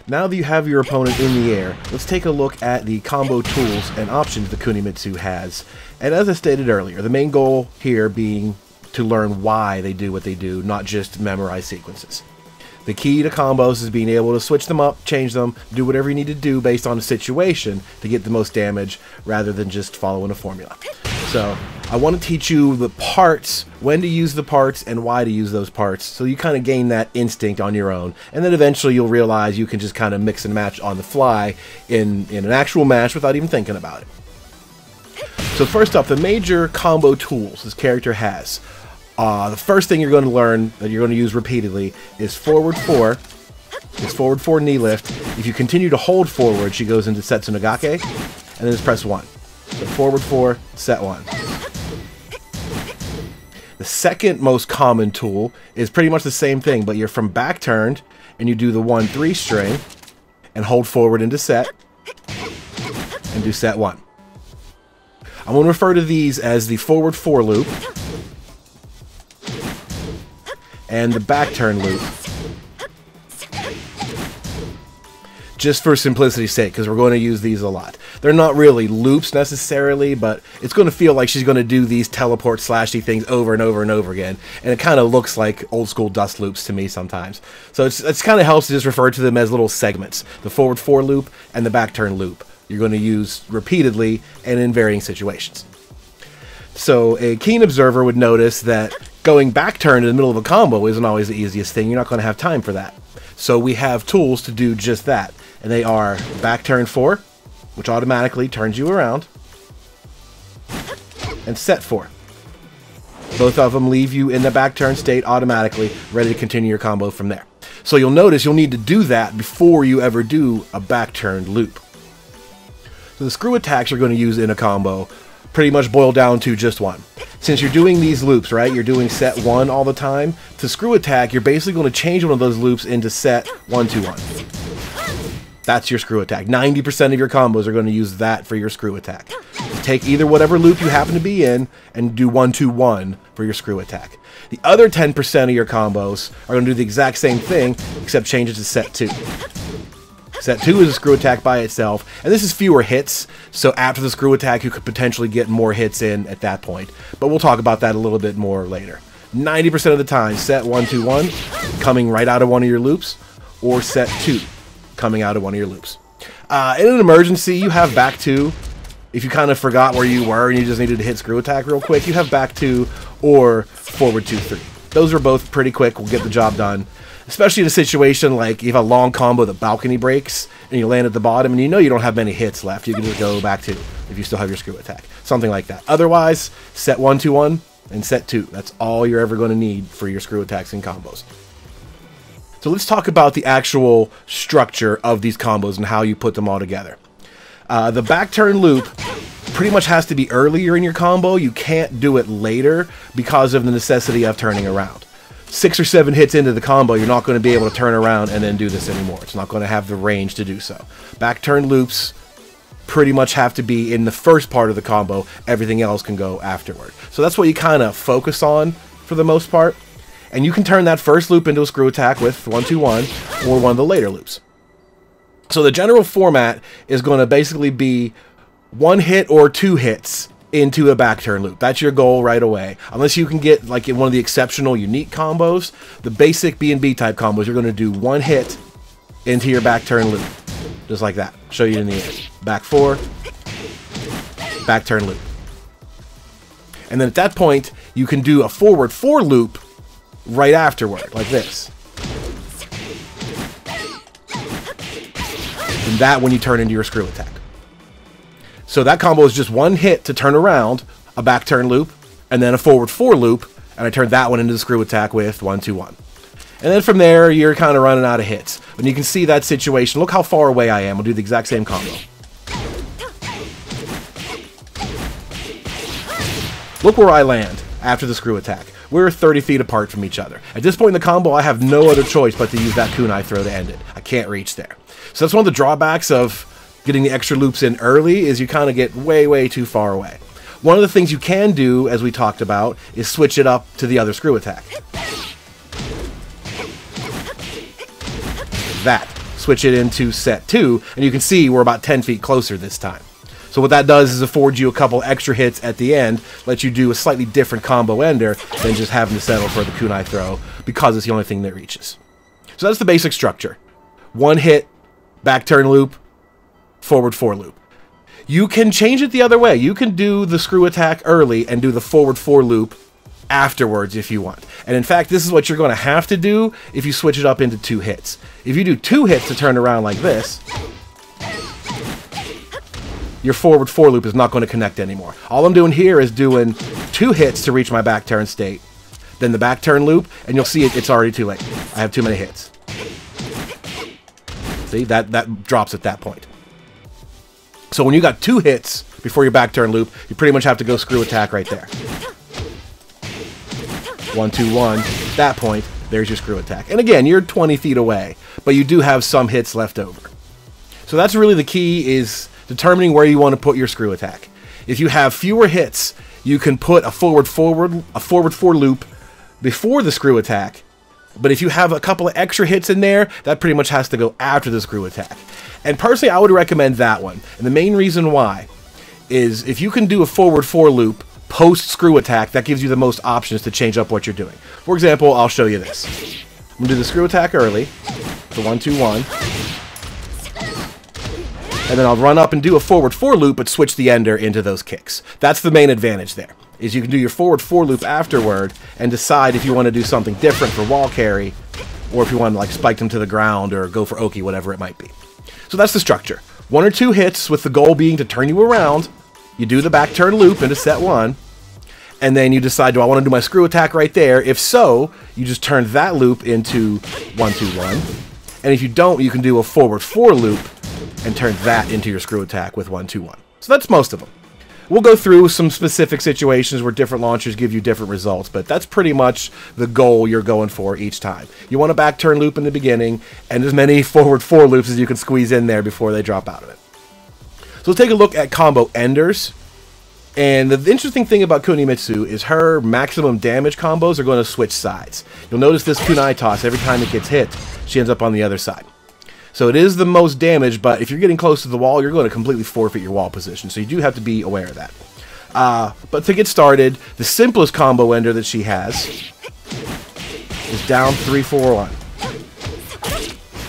Now that you have your opponent in the air, let's take a look at the combo tools and options the Kunimitsu has. And as I stated earlier, the main goal here being to learn why they do what they do, not just memorize sequences. The key to combos is being able to switch them up, change them, do whatever you need to do based on the situation to get the most damage rather than just following a formula. So I want to teach you the parts, when to use the parts and why to use those parts, so you kind of gain that instinct on your own, and then eventually you'll realize you can just kind of mix and match on the fly in an actual match without even thinking about it. So first up, the major combo tools this character has. The first thing you're going to learn that you're going to use repeatedly is forward 4. This forward 4 knee lift. If you continue to hold forward, she goes into Setsu Nagake, and then just press 1. So forward 4, set 1. The second most common tool is pretty much the same thing, but you're from back turned, and you do the 1-3 string, and hold forward into set, and do set 1. I'm going to refer to these as the forward 4 loop, and the back turn loop, just for simplicity's sake, because we're going to use these a lot. They're not really loops necessarily, but it's going to feel like she's going to do these teleport slashy things over and over and over again, and it kind of looks like old school dust loops to me sometimes. So it's kind of helps to just refer to them as little segments, the forward 4 loop and the back turn loop. You're going to use repeatedly and in varying situations. So a keen observer would notice that going back turn in the middle of a combo isn't always the easiest thing. You're not going to have time for that. So we have tools to do just that. And they are back turn 4, which automatically turns you around, and set 4. Both of them leave you in the back turn state automatically, ready to continue your combo from there. So you'll notice you'll need to do that before you ever do a back turn loop. So the screw attacks you're going to use in a combo pretty much boil down to just one. Since you're doing these loops, right, you're doing set 1 all the time, to screw attack, you're basically going to change one of those loops into set 1-2-1. That's your screw attack. 90% of your combos are going to use that for your screw attack. Take either whatever loop you happen to be in and do 1-2-1 for your screw attack. The other 10% of your combos are going to do the exact same thing, except change it to set 2. Set 2 is a screw attack by itself, and this is fewer hits, so after the screw attack you could potentially get more hits in at that point. But we'll talk about that a little bit more later. 90% of the time, set 1-2-1, coming right out of one of your loops, or set 2, coming out of one of your loops. In an emergency, you have back 2. If you kind of forgot where you were and you just needed to hit screw attack real quick, you have back 2 or forward 2-3. Those are both pretty quick, will get the job done. Especially in a situation like you have a long combo that balcony breaks and you land at the bottom and you know you don't have many hits left. You can just go back 2 if you still have your screw attack. Something like that. Otherwise, set 1-2-1 and set 2. That's all you're ever going to need for your screw attacks and combos. So let's talk about the actual structure of these combos and how you put them all together. The back turn loop pretty much has to be earlier in your combo. You can't do it later because of the necessity of turning around. 6 or 7 hits into the combo, you're not going to be able to turn around and then do this anymore. It's not going to have the range to do so. Back turn loops pretty much have to be in the first part of the combo. Everything else can go afterward. So that's what you kind of focus on for the most part. And you can turn that first loop into a screw attack with 1-2-1 or one of the later loops. So the general format is going to basically be 1 hit or 2 hits into a back turn loop. That's your goal right away. Unless you can get, like in one of the exceptional unique combos, the basic B&B type combos, you're going to do 1 hit into your back turn loop. Just like that. Show you in the end. Back 4, back turn loop. And then at that point, you can do a forward 4 loop right afterward, like this. And that when you turn into your screw attack. So that combo is just 1 hit to turn around, a back turn loop, and then a forward 4 loop, and I turned that one into the screw attack with 1-2-1. And then from there, you're kind of running out of hits. When you can see that situation, look how far away I am. We'll do the exact same combo. Look where I land after the screw attack. We're 30 feet apart from each other. At this point in the combo, I have no other choice but to use that kunai throw to end it. I can't reach there. So that's one of the drawbacks of getting the extra loops in early, is you kind of get way, way too far away. One of the things you can do, as we talked about, is switch it up to the other screw attack. That. switch it into set 2, and you can see we're about 10 feet closer this time. So what that does is afford you a couple extra hits at the end, let you do a slightly different combo ender than just having to settle for the kunai throw, because it's the only thing that reaches. So that's the basic structure. One hit, back turn loop, forward 4 loop. You can change it the other way. You can do the screw attack early and do the forward 4 loop afterwards if you want. And in fact, this is what you're going to have to do if you switch it up into 2 hits. If you do 2 hits to turn around like this, your forward 4 loop is not going to connect anymore. All I'm doing here is doing 2 hits to reach my back turn state, then the back turn loop, and you'll see it's already too late. I have too many hits. See, that drops at that point. So when you got 2 hits before your back turn loop, you pretty much have to go screw attack right there. 1, 2, 1. At that point, there's your screw attack. And again, you're 20 feet away, but you do have some hits left over. So that's really the key, is determining where you want to put your screw attack. If you have fewer hits, you can put a forward 4 loop before the screw attack. But if you have a couple of extra hits in there, that pretty much has to go after the screw attack. And personally, I would recommend that one. And the main reason why is if you can do a forward 4 loop post screw attack, that gives you the most options to change up what you're doing. For example, I'll show you this. I'm going to do the screw attack early, the 1, 2, 1. And then I'll run up and do a forward 4 loop, but switch the ender into those kicks. That's the main advantage there, is you can do your forward 4 loop afterward and decide if you want to do something different for wall carry, or if you want to like spike them to the ground or go for Oki, whatever it might be. So that's the structure. 1 or 2 hits with the goal being to turn you around. You do the back turn loop into set 1, and then you decide, do I want to do my screw attack right there? If so, you just turn that loop into 1, 2, 1. And if you don't, you can do a forward 4 loop and turn that into your screw attack with 1, 2, 1. So that's most of them. We'll go through some specific situations where different launchers give you different results, but that's pretty much the goal you're going for each time. You want a back turn loop in the beginning, and as many forward 4 loops as you can squeeze in there before they drop out of it. So let's take a look at combo enders. And the interesting thing about Kunimitsu is her maximum damage combos are going to switch sides. You'll notice this kunai toss, every time it gets hit, she ends up on the other side. So it is the most damage, but if you're getting close to the wall, you're going to completely forfeit your wall position. So you do have to be aware of that. But to get started, the simplest combo ender that she has is down 3, 4, 1.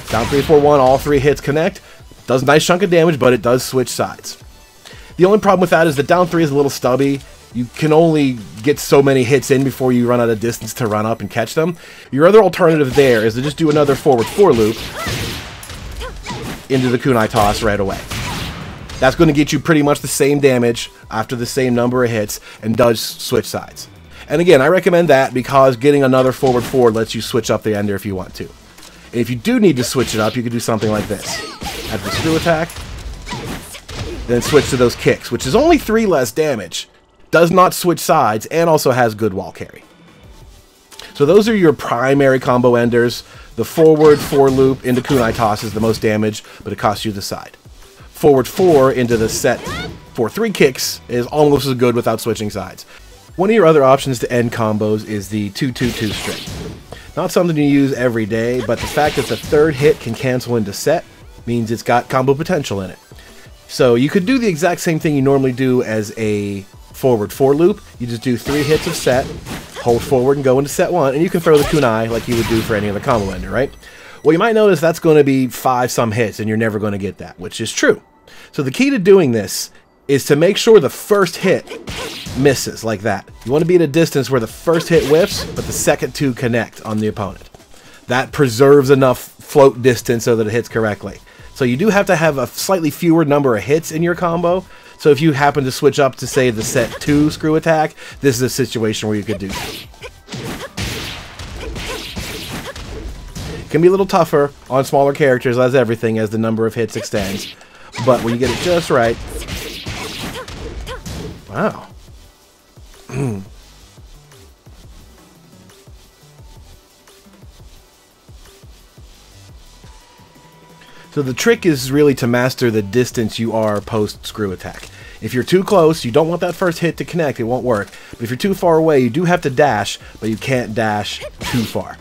Down 3, 4, 1, all 3 hits connect. Does a nice chunk of damage, but it does switch sides. The only problem with that is that down 3 is a little stubby. You can only get so many hits in before you run out of distance to run up and catch them. Your other alternative there is to just do another forward 4 loop into the kunai toss right away. That's going to get you pretty much the same damage after the same number of hits and does switch sides. And again, I recommend that because getting another forward 4 lets you switch up the ender if you want to. And if you do need to switch it up, you could do something like this. Have the screw attack, then switch to those kicks, which is only 3 less damage, does not switch sides, and also has good wall carry. So those are your primary combo enders. The forward 4 loop into kunai toss is the most damage, but it costs you the side. Forward 4 into the set 4-3 kicks is almost as good without switching sides. One of your other options to end combos is the 2-2-2 string. Not something you use every day, but the fact that the 3rd hit can cancel into set means it's got combo potential in it. So you could do the exact same thing you normally do as a forward 4 loop. You just do 3 hits of set, hold forward and go into set 1, and you can throw the kunai like you would do for any other combo ender, right? Well, you might notice that's going to be 5 some hits, and you're never going to get that, which is true. So the key to doing this is to make sure the first hit misses like that. You want to be at a distance where the first hit whiffs, but the second 2 connect on the opponent. That preserves enough float distance so that it hits correctly. So you do have to have a slightly fewer number of hits in your combo. So if you happen to switch up to, say, the set 2 screw attack, this is a situation where you could do that. It can be a little tougher on smaller characters, as everything, as the number of hits extends. But when you get it just right... Wow. So the trick is really to master the distance you are post screw attack. If you're too close, you don't want that first hit to connect, it won't work. But if you're too far away, you do have to dash, but you can't dash too far.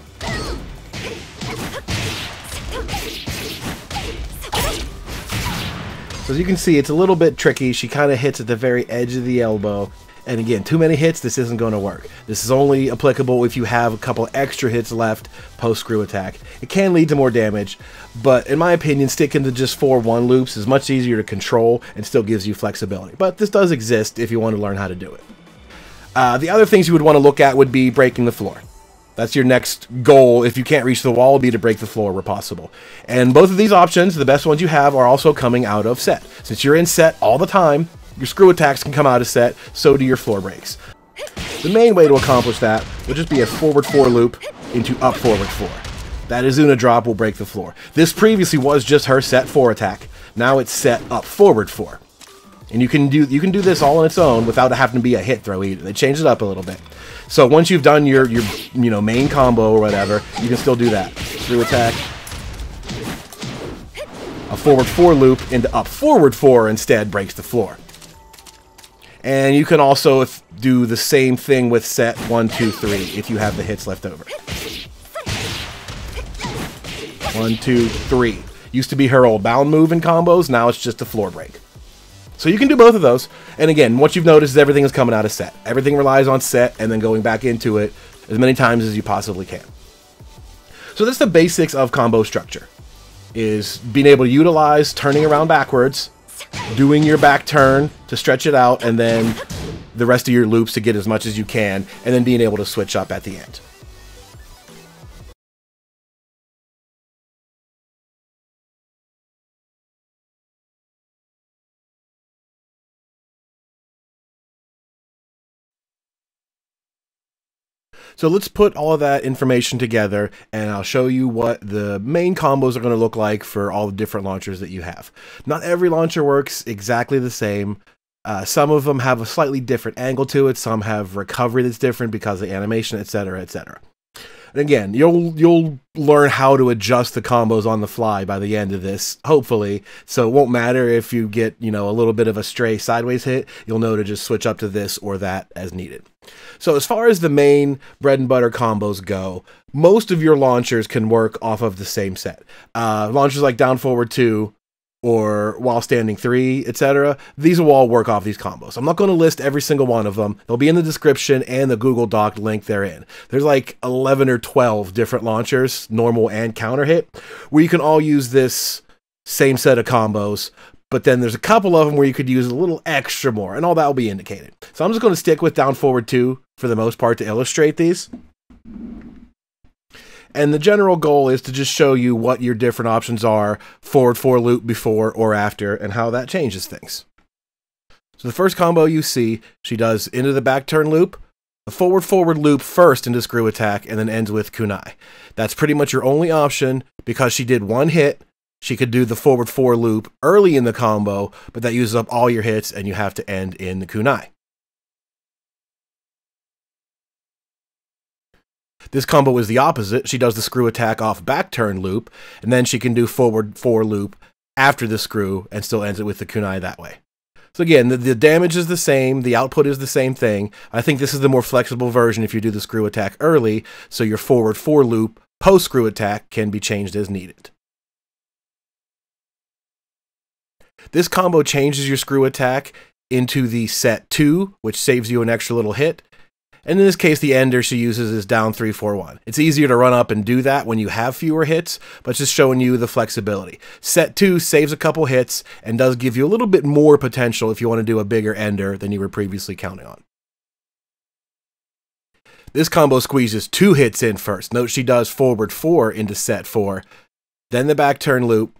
So as you can see, it's a little bit tricky. She kind of hits at the very edge of the elbow. And again, too many hits, this isn't going to work. This is only applicable if you have a couple extra hits left post screw attack. It can lead to more damage, but in my opinion, sticking to just 4-1 loops is much easier to control and still gives you flexibility. But this does exist if you want to learn how to do it. The other things you would want to look at would be breaking the floor. That's your next goal. If you can't reach the wall, would be to break the floor where possible. And both of these options, the best ones you have, are also coming out of set. Since you're in set all the time, your screw attacks can come out of set, so do your floor breaks. The main way to accomplish that would just be a forward 4 loop into up forward 4. That Izuna drop will break the floor. This previously was just her set 4 attack. Now it's set up forward 4. And you can do this all on its own without it having to be a hit throw either. They changed it up a little bit. So once you've done your main combo or whatever, you can still do that. Screw attack. A forward 4 loop into up forward 4 instead breaks the floor. And you can also do the same thing with set 1, 2, 3 if you have the hits left over. 1, 2, 3. Used to be her old bound move in combos, now it's just a floor break. So you can do both of those. And again, what you've noticed is everything is coming out of set. Everything relies on set and then going back into it as many times as you possibly can. So that's the basics of combo structure. Is being able to utilize turning around backwards, doing your back turn to stretch it out, and then the rest of your loops to get as much as you can, and then being able to switch up at the end. So let's put all of that information together, and I'll show you what the main combos are going to look like for all the different launchers that you have. Not every launcher works exactly the same. Some of them have a slightly different angle to it. Some have recovery that's different because of animation, etc., etc. And again, you'll learn how to adjust the combos on the fly by the end of this, hopefully. So it won't matter if you get, a little bit of a stray sideways hit. You'll know to just switch up to this or that as needed. So as far as the main bread and butter combos go, most of your launchers can work off of the same set. Launchers like down forward 2 or while standing 3, etc. These will all work off these combos. I'm not going to list every single one of them. They'll be in the description and the Google Doc link therein. There's like 11 or 12 different launchers, normal and counter hit, where you can all use this same set of combos. But then there's a couple of them where you could use a little extra more, and all that will be indicated. So I'm just going to stick with down forward 2 for the most part to illustrate these. And the general goal is to just show you what your different options are, forward 4 loop before or after, and how that changes things. So the first combo you see, she does into the back turn loop, a forward loop first into screw attack, and then ends with kunai. That's pretty much your only option because she did one hit. She could do the forward 4 loop early in the combo, but that uses up all your hits and you have to end in the kunai. This combo is the opposite. She does the screw attack off back turn loop, and then she can do forward 4 loop after the screw and still ends it with the kunai that way. So again, the damage is the same, the output is the same thing. I think this is the more flexible version if you do the screw attack early, so your forward 4 loop post screw attack can be changed as needed. This combo changes your screw attack into the set 2, which saves you an extra little hit. And in this case, the ender she uses is down 3, 4, 1. It's easier to run up and do that when you have fewer hits, but it's just showing you the flexibility. Set 2 saves a couple hits and does give you a little bit more potential if you want to do a bigger ender than you were previously counting on. This combo squeezes 2 hits in first. Note she does forward 4 into set 4, then the back turn loop,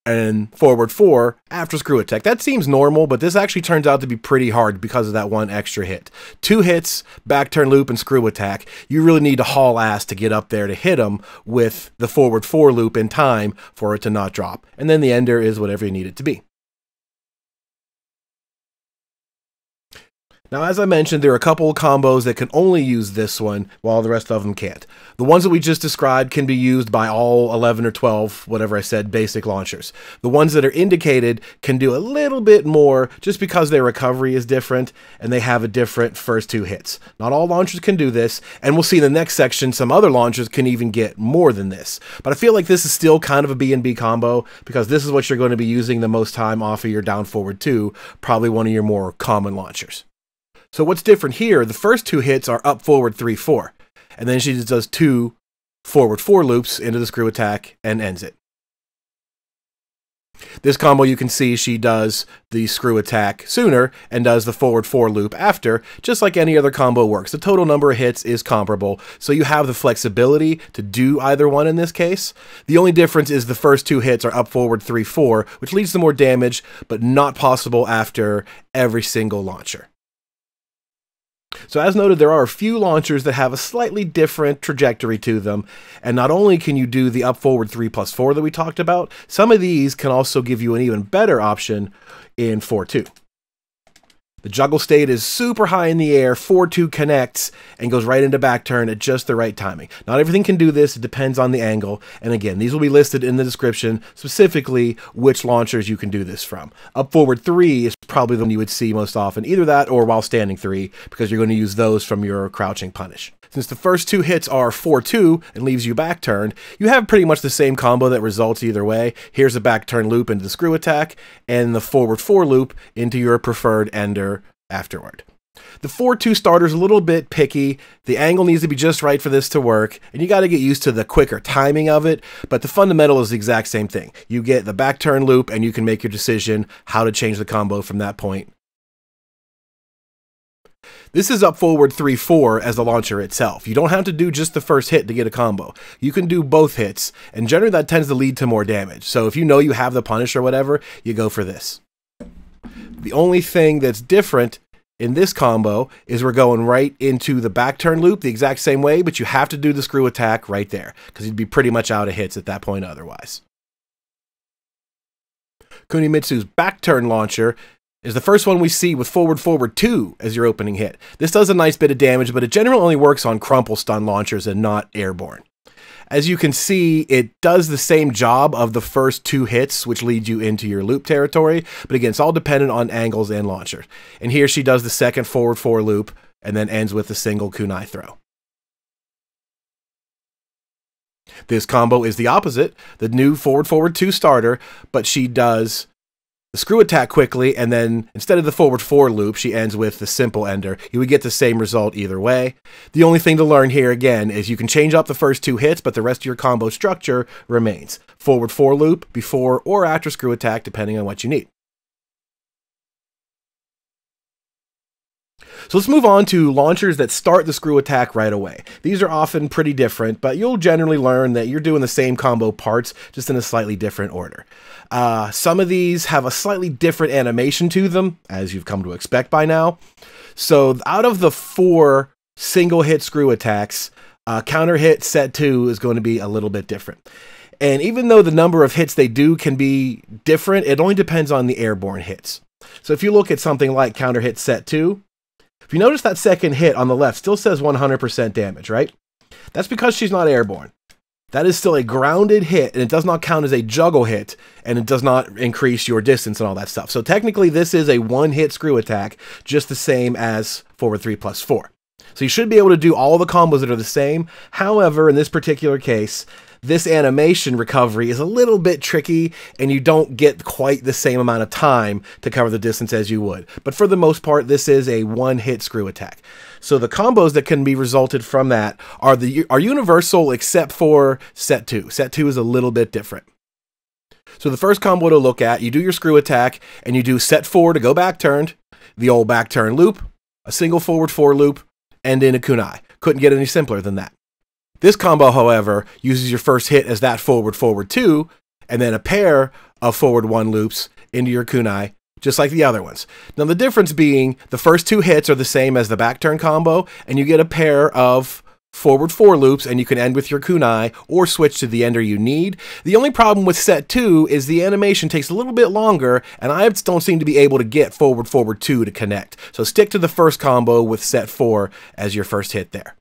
and forward 4 after screw attack. That seems normal, but this actually turns out to be pretty hard because of that one extra hit. 2 hits, back turn loop, and screw attack. You really need to haul ass to get up there to hit them with the forward 4 loop in time for it to not drop. And then the ender is whatever you need it to be. Now, as I mentioned, there are a couple of combos that can only use this one, while the rest of them can't. The ones that we just described can be used by all 11 or 12, whatever I said, basic launchers. The ones that are indicated can do a little bit more just because their recovery is different and they have a different first 2 hits. Not all launchers can do this, and we'll see in the next section some other launchers can even get more than this. But I feel like this is still kind of a B&B combo because this is what you're going to be using the most time off of your down forward 2, probably one of your more common launchers. So what's different here, the first 2 hits are up forward 3-4, and then she just does 2 forward 4 loops into the screw attack and ends it. This combo, you can see she does the screw attack sooner and does the forward 4 loop after, just like any other combo works. The total number of hits is comparable, so you have the flexibility to do either one in this case. The only difference is the first 2 hits are up forward 3-4, which leads to more damage, but not possible after every single launcher. So as noted, there are a few launchers that have a slightly different trajectory to them, and not only can you do the up forward 3+4 that we talked about, some of these can also give you an even better option in 4-2. The juggle state is super high in the air, 4-2 connects, and goes right into back turn at just the right timing. Not everything can do this, it depends on the angle, and again, these will be listed in the description, specifically which launchers you can do this from. Up forward 3 is probably the one you would see most often, either that or while standing 3, because you're going to use those from your crouching punish. Since the first 2 hits are 4-2 and leaves you back turned, you have pretty much the same combo that results either way. Here's a back turn loop into the screw attack, and the forward 4 loop into your preferred ender afterward. The 4-2 starter is a little bit picky. The angle needs to be just right for this to work, and you got to get used to the quicker timing of it, but the fundamental is the exact same thing. You get the back turn loop, and you can make your decision how to change the combo from that point. This is up forward 3-4 as the launcher itself. You don't have to do just the first hit to get a combo. You can do both hits, and generally that tends to lead to more damage. So if you know you have the punish or whatever, you go for this. The only thing that's different in this combo is we're going right into the back turn loop the exact same way, but you have to do the screw attack right there, because you'd be pretty much out of hits at that point otherwise. Kunimitsu's back turn launcher is the first one we see with forward 2 as your opening hit. This does a nice bit of damage, but it generally only works on crumple stun launchers and not airborne. As you can see, it does the same job of the first 2 hits, which lead you into your loop territory, but again, it's all dependent on angles and launcher. And here she does the second forward 4 loop, and then ends with a single kunai throw. This combo is the opposite, the new forward 2 starter, but she does the screw attack quickly, and then instead of the forward 4 loop, she ends with the simple ender. You would get the same result either way. The only thing to learn here, again, is you can change up the first 2 hits, but the rest of your combo structure remains. Forward 4 loop, before or after screw attack, depending on what you need. So let's move on to launchers that start the screw attack right away. These are often pretty different, but you'll generally learn that you're doing the same combo parts, just in a slightly different order. Some of these have a slightly different animation to them, as you've come to expect by now. So out of the 4 single hit screw attacks, counter hit set 2 is going to be a little bit different. And even though the number of hits they do can be different, it only depends on the airborne hits. So if you look at something like counter hit set 2, if you notice that second hit on the left still says 100% damage, right? That's because she's not airborne. That is still a grounded hit, and it does not count as a juggle hit, and it does not increase your distance and all that stuff. So technically, this is a 1-hit screw attack, just the same as forward 3+4. So you should be able to do all the combos that are the same. However, in this particular case, this animation recovery is a little bit tricky, and you don't get quite the same amount of time to cover the distance as you would. But for the most part, this is a 1-hit screw attack. So the combos that can be resulted from that are universal except for set 2. Set 2 is a little bit different. So the first combo to look at, you do your screw attack, and you do set 4 to go back turned, the old back turn loop, a single forward 4 loop, and in a kunai. Couldn't get any simpler than that. This combo, however, uses your first hit as that forward 2, and then a pair of forward 1 loops into your kunai, just like the other ones. Now the difference being the first 2 hits are the same as the back turn combo, and you get a pair of forward 4 loops, and you can end with your kunai or switch to the ender you need. The only problem with set 2 is the animation takes a little bit longer, and I just don't seem to be able to get forward 2 to connect. So stick to the first combo with set 4 as your first hit there.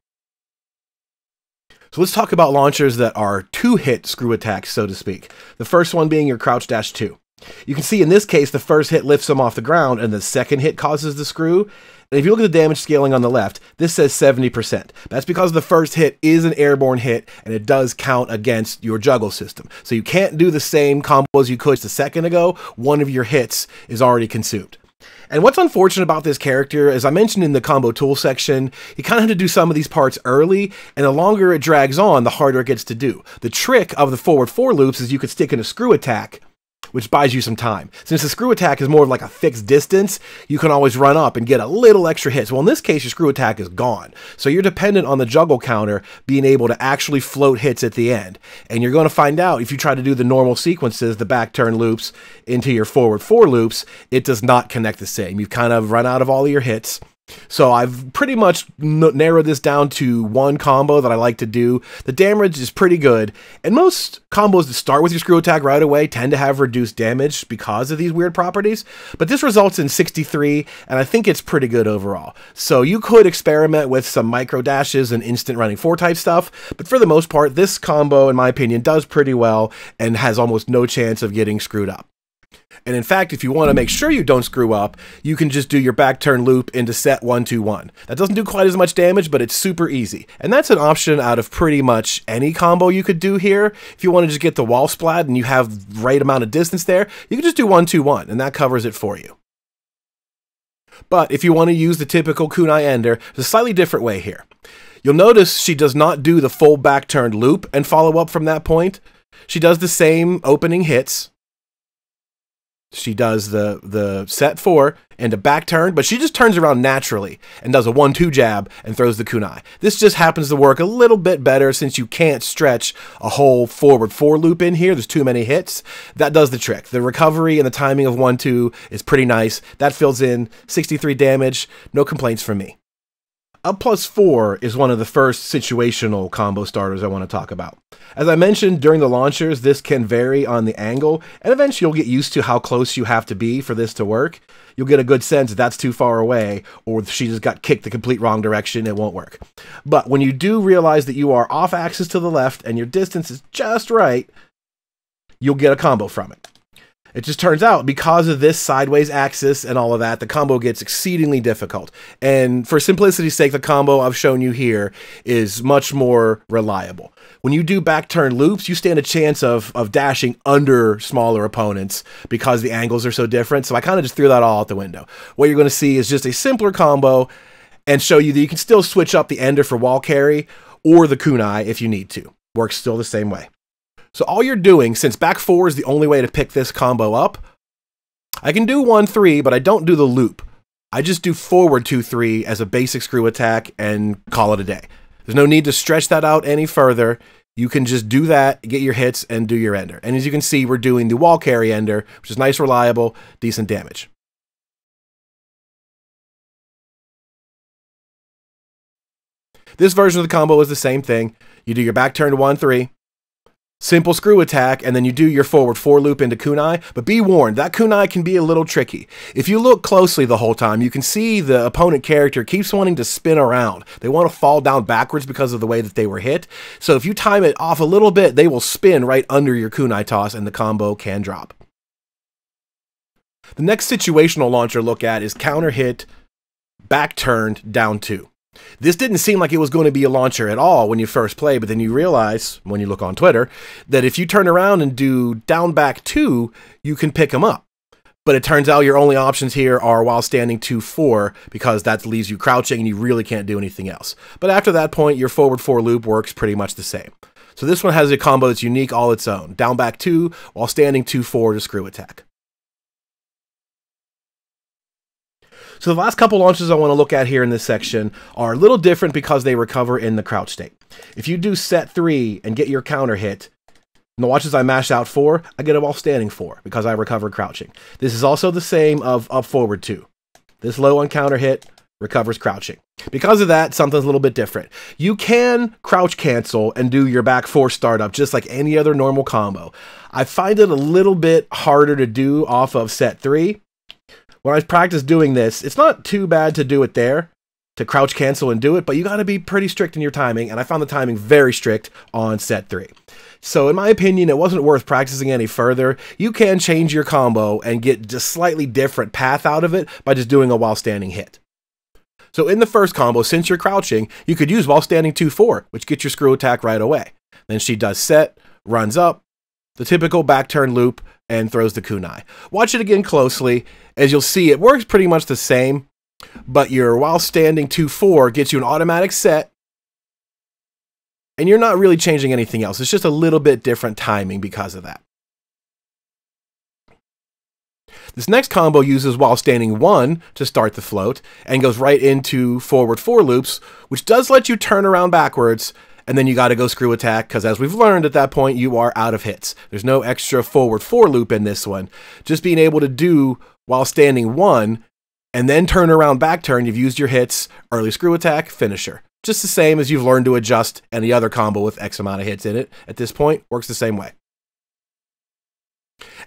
So let's talk about launchers that are 2-hit screw attacks, so to speak. The first one being your crouch dash 2. You can see in this case, the first hit lifts him off the ground, and the second hit causes the screw. And if you look at the damage scaling on the left, this says 70%. That's because the first hit is an airborne hit, and it does count against your juggle system. So you can't do the same combos you could a second ago. One of your hits is already consumed. And what's unfortunate about this character, as I mentioned in the combo tool section, you kind of have to do some of these parts early, and the longer it drags on, the harder it gets to do. The trick of the forward 4 loops is you could stick in a screw attack, which buys you some time. Since the screw attack is more of like a fixed distance, you can always run up and get a little extra hits. Well, in this case, your screw attack is gone. So you're dependent on the juggle counter being able to actually float hits at the end. And you're going to find out if you try to do the normal sequences, the back turn loops into your forward 4 loops, it does not connect the same. You've kind of run out of all of your hits. So I've pretty much narrowed this down to one combo that I like to do. The damage is pretty good, and most combos that start with your screw attack right away tend to have reduced damage because of these weird properties, but this results in 63, and I think it's pretty good overall. So you could experiment with some micro dashes and instant running 4 type stuff, but for the most part, this combo, in my opinion, does pretty well and has almost no chance of getting screwed up. And in fact, if you want to make sure you don't screw up, you can just do your back turn loop into set 1-2-1. That doesn't do quite as much damage, but it's super easy. And that's an option out of pretty much any combo you could do here. If you want to just get the wall splat and you have the right amount of distance there, you can just do 1-2-1, and that covers it for you. But if you want to use the typical kunai ender, there's a slightly different way here. You'll notice she does not do the full back turned loop and follow up from that point. She does the same opening hits. She does the set 4 and a back turn, but she just turns around naturally and does a 1-2 jab and throws the kunai. This just happens to work a little bit better since you can't stretch a whole forward 4 loop in here. There's too many hits. That does the trick. The recovery and the timing of 1-2 is pretty nice. That fills in 63 damage. No complaints from me. Up plus 4 is one of the first situational combo starters I want to talk about. As I mentioned during the launchers, this can vary on the angle, and eventually you'll get used to how close you have to be for this to work. You'll get a good sense if that's too far away, or if she just got kicked the complete wrong direction, it won't work. But when you do realize that you are off axis to the left and your distance is just right, you'll get a combo from it. It just turns out, because of this sideways axis and all of that, the combo gets exceedingly difficult. And for simplicity's sake, the combo I've shown you here is much more reliable. When you do back turn loops, you stand a chance of dashing under smaller opponents because the angles are so different. So I kind of just threw that all out the window. What you're going to see is just a simpler combo and show you that you can still switch up the ender for wall carry or the kunai if you need to. Works still the same way. So all you're doing, since back 4 is the only way to pick this combo up, I can do 1-3, but I don't do the loop. I just do forward 2-3 as a basic screw attack and call it a day. There's no need to stretch that out any further. You can just do that, get your hits, and do your ender. And as you can see, we're doing the wall carry ender, which is nice, reliable, decent damage. This version of the combo is the same thing. You do your back turn to 1-3. Simple screw attack, and then you do your forward 4 loop into kunai, but be warned, that kunai can be a little tricky. If you look closely the whole time, you can see the opponent character keeps wanting to spin around. They want to fall down backwards because of the way that they were hit. So if you time it off a little bit, they will spin right under your kunai toss, and the combo can drop. The next situational launcher look at is counter hit, back turned, down 2. This didn't seem like it was going to be a launcher at all when you first play, but then you realize, when you look on Twitter, that if you turn around and do down back 2, you can pick them up. But it turns out your only options here are while standing 2-4, because that leaves you crouching and you really can't do anything else. But after that point, your forward 4 loop works pretty much the same. So this one has a combo that's unique all its own. Down back 2 while standing 2-4 to screw attack. So the last couple launches I want to look at here in this section are a little different because they recover in the crouch state. If you do set 3 and get your counter hit, and the watches I mash out 4, I get it while standing 4 because I recover crouching. This is also the same of up forward 2. This low on counter hit, recovers crouching. Because of that, something's a little bit different. You can crouch cancel and do your back 4 startup just like any other normal combo. I find it a little bit harder to do off of set 3. When I practice doing this, it's not too bad to do it there, to crouch cancel and do it, but you got to be pretty strict in your timing, and I found the timing very strict on set 3. So in my opinion, it wasn't worth practicing any further. You can change your combo and get just slightly different path out of it by just doing a while standing hit. So in the first combo, since you're crouching, you could use while standing 2-4, which gets your screw attack right away. Then she does set, runs up, the typical back turn loop, and throws the kunai. Watch it again closely. As you'll see, it works pretty much the same, but your while standing 2-4 gets you an automatic set, and you're not really changing anything else. It's just a little bit different timing because of that. This next combo uses while standing 1 to start the float and goes right into forward 4 loops, which does let you turn around backwards, and then you got to go screw attack because, as we've learned at that point, you are out of hits. There's no extra forward 4 loop in this one. Just being able to do while standing 1 and then turn around back turn, you've used your hits, early screw attack, finisher. Just the same as you've learned to adjust any other combo with X amount of hits in it. At this point, works the same way.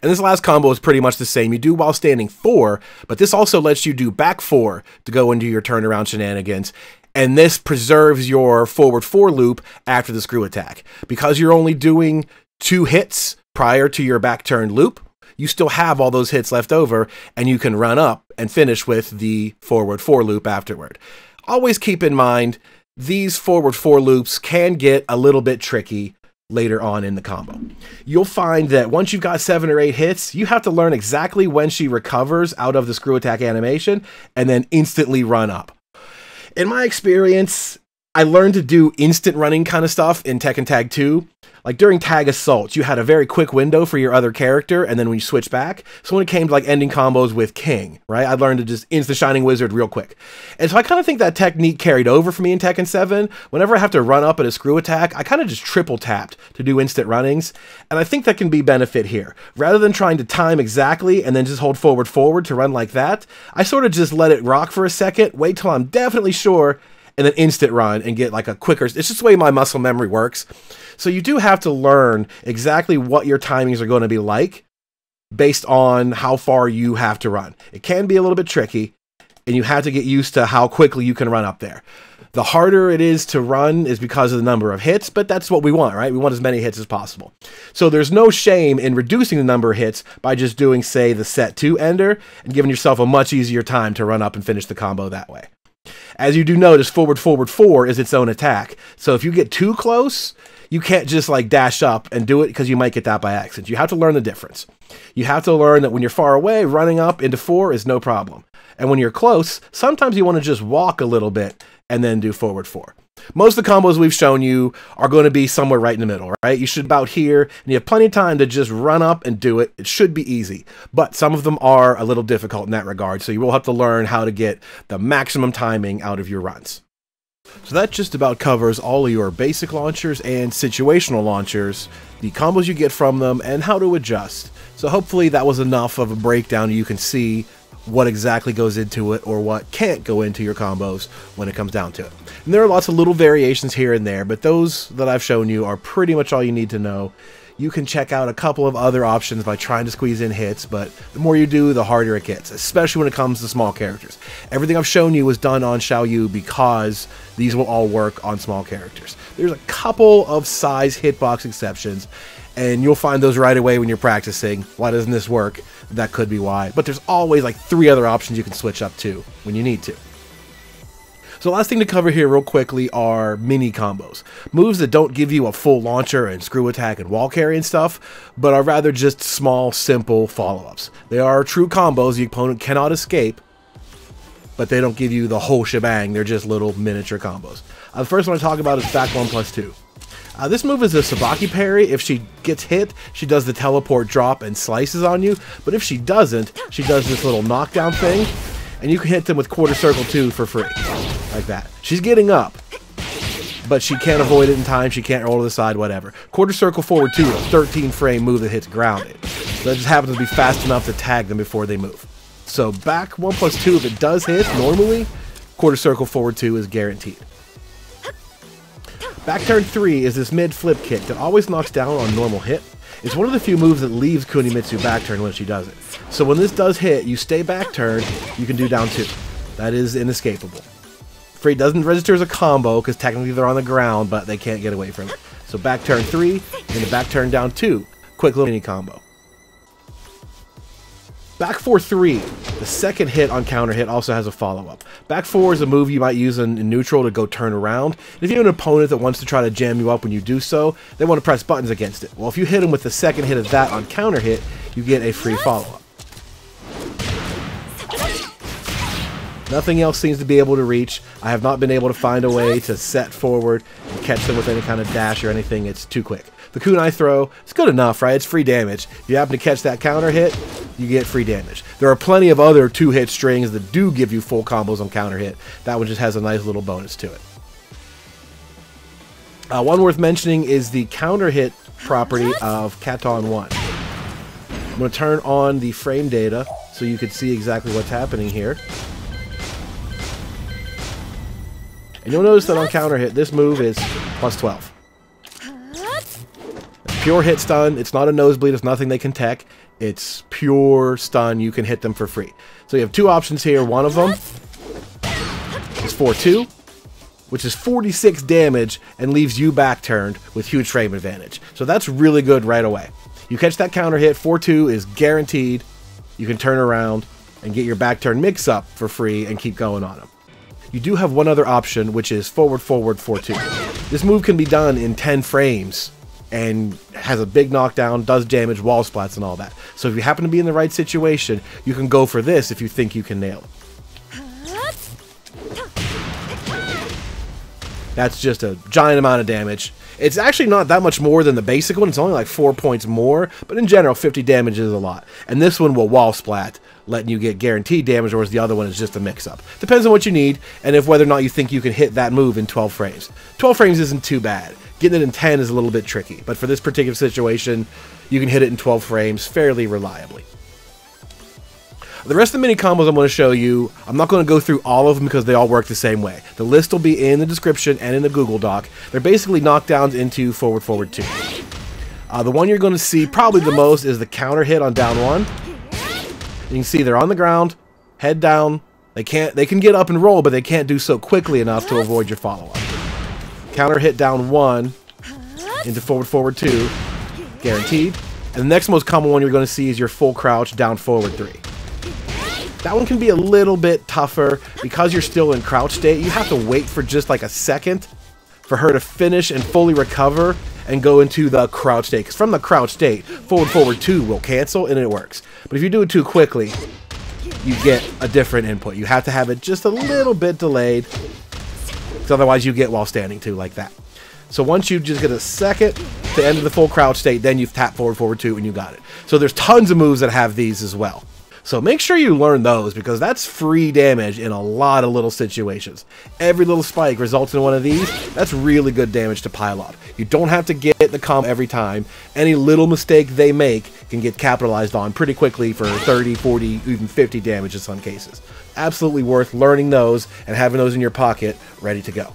And this last combo is pretty much the same. You do while standing 4, but this also lets you do back 4 to go into your turnaround shenanigans. And this preserves your forward 4 loop after the screw attack. Because you're only doing 2 hits prior to your back turn loop, you still have all those hits left over, and you can run up and finish with the forward 4 loop afterward. Always keep in mind, these forward 4 loops can get a little bit tricky later on in the combo. You'll find that once you've got 7 or 8 hits, you have to learn exactly when she recovers out of the screw attack animation and then instantly run up. In my experience, I learned to do instant running kind of stuff in Tekken Tag 2. Like during Tag Assault, you had a very quick window for your other character, and then when you switch back, so when it came to like ending combos with King, right, I learned to just insta Shining Wizard real quick. And so I kind of think that technique carried over for me in Tekken 7. Whenever I have to run up at a screw attack, I kind of just triple tapped to do instant runnings, and I think that can be benefit here. Rather than trying to time exactly and then just hold forward to run like that, I sort of just let it rock for a second, wait till I'm definitely sure, and then instant run and get like a quicker. It's just the way my muscle memory works. So you do have to learn exactly what your timings are going to be like based on how far you have to run. It can be a little bit tricky, and you have to get used to how quickly you can run up there. The harder it is to run is because of the number of hits, but that's what we want, right? We want as many hits as possible. So there's no shame in reducing the number of hits by just doing, say, the set 2 ender and giving yourself a much easier time to run up and finish the combo that way. As you do notice, forward 4 is its own attack. So if you get too close, you can't just like dash up and do it because you might get that by accident. You have to learn the difference. You have to learn that when you're far away, running up into 4 is no problem. And when you're close, sometimes you want to just walk a little bit and then do forward 4. Most of the combos we've shown you are going to be somewhere right in the middle, right? You should about here, and you have plenty of time to just run up and do it. It should be easy, but some of them are a little difficult in that regard, so you will have to learn how to get the maximum timing out of your runs. So that just about covers all of your basic launchers and situational launchers, the combos you get from them, and how to adjust. So hopefully that was enough of a breakdown you can see what exactly goes into it or what can't go into your combos when it comes down to it. And there are lots of little variations here and there, but those that I've shown you are pretty much all you need to know. You can check out a couple of other options by trying to squeeze in hits, but the more you do, the harder it gets, especially when it comes to small characters. Everything I've shown you was done on Xiaoyu because these will all work on small characters. There's a couple of size hitbox exceptions, and you'll find those right away when you're practicing. Why doesn't this work? That could be why. But there's always like 3 other options you can switch up to when you need to. So last thing to cover here real quickly are mini combos. Moves that don't give you a full launcher and screw attack and wall carry and stuff, but are rather just small, simple follow-ups. They are true combos the opponent cannot escape, but they don't give you the whole shebang. They're just little miniature combos. The first one I talk about is back 1+2. This move is a Sabaki parry. If she gets hit, she does the teleport drop and slices on you, but if she doesn't, she does this little knockdown thing, and you can hit them with quarter circle 2 for free. Like that. She's getting up, but she can't avoid it in time. She can't roll to the side, whatever. Quarter circle forward 2, a 13 frame move that hits grounded. So that just happens to be fast enough to tag them before they move. So back 1+2, if it does hit, normally, Quarter circle forward 2 is guaranteed. Back turn 3 is this mid flip kick that always knocks down on normal hit. It's one of the few moves that leaves Kunimitsu back turn when she does it. So when this does hit, you stay back turn, you can do down 2. That is inescapable. Free doesn't register as a combo because technically they're on the ground, but they can't get away from it. So back turn 3 and the back turn down 2. Quick little mini combo. Back 4-3, the second hit on counter hit also has a follow-up. Back 4 is a move you might use in neutral to go turn around. And if you have an opponent that wants to try to jam you up when you do so, they want to press buttons against it. Well, if you hit them with the second hit of that on counter hit, you get a free follow-up. Nothing else seems to be able to reach. I have not been able to find a way to set forward and catch them with any kind of dash or anything. It's too quick. The kunai throw, it's good enough, right? It's free damage. If you happen to catch that counter hit, you get free damage. There are plenty of other 2-hit strings that do give you full combos on counter hit. That one just has a nice little bonus to it. One worth mentioning is the counter hit property of Katon 1. I'm going to turn on the frame data so you can see exactly what's happening here. And you'll notice that on counter hit, this move is plus 12. Pure hit stun. It's not a nosebleed. It's nothing they can tech. It's pure stun. You can hit them for free. So you have two options here. One of them is 4-2, which is 46 damage and leaves you back turned with huge frame advantage. So that's really good right away. You catch that counter hit. 4-2 is guaranteed. You can turn around and get your back turn mix up for free and keep going on them. You do have one other option, which is forward 4-2. This move can be done in 10 frames and has a big knockdown, does damage, wall splats, and all that. So if you happen to be in the right situation, you can go for this if you think you can nail it. That's just a giant amount of damage. It's actually not that much more than the basic one. It's only like 4 points more, but in general, 50 damage is a lot. And this one will wall splat, letting you get guaranteed damage, whereas the other one is just a mix-up. Depends on what you need, and if whether or not you think you can hit that move in 12 frames. 12 frames isn't too bad. Getting it in 10 is a little bit tricky, but for this particular situation, you can hit it in 12 frames fairly reliably. The rest of the mini combos I'm going to show you, I'm not going to go through all of them because they all work the same way. The list will be in the description and in the Google Doc. They're basically knockdowns into forward 2. The one you're going to see probably the most is the counter hit on down 1. You can see they're on the ground, head down. They can get up and roll, but they can't do so quickly enough to avoid your follow-up. Counter hit down 1 into forward 2, guaranteed. And the next most common one you're going to see is your full crouch down forward 3. That one can be a little bit tougher because you're still in crouch state. You have to wait for just like a second for her to finish and fully recover and go into the crouch state. Because from the crouch state, forward 2 will cancel and it works. But if you do it too quickly, you get a different input. You have to have it just a little bit delayed. Because otherwise you get while standing too, like that. So once you just get a second to enter the full crouch state, then you've tapped forward 2 and you got it. So there's tons of moves that have these as well. So make sure you learn those because that's free damage in a lot of little situations. Every little spike results in one of these. That's really good damage to pile up. You don't have to get the combo every time. Any little mistake they make can get capitalized on pretty quickly for 30, 40, even 50 damage in some cases. Absolutely worth learning those and having those in your pocket ready to go.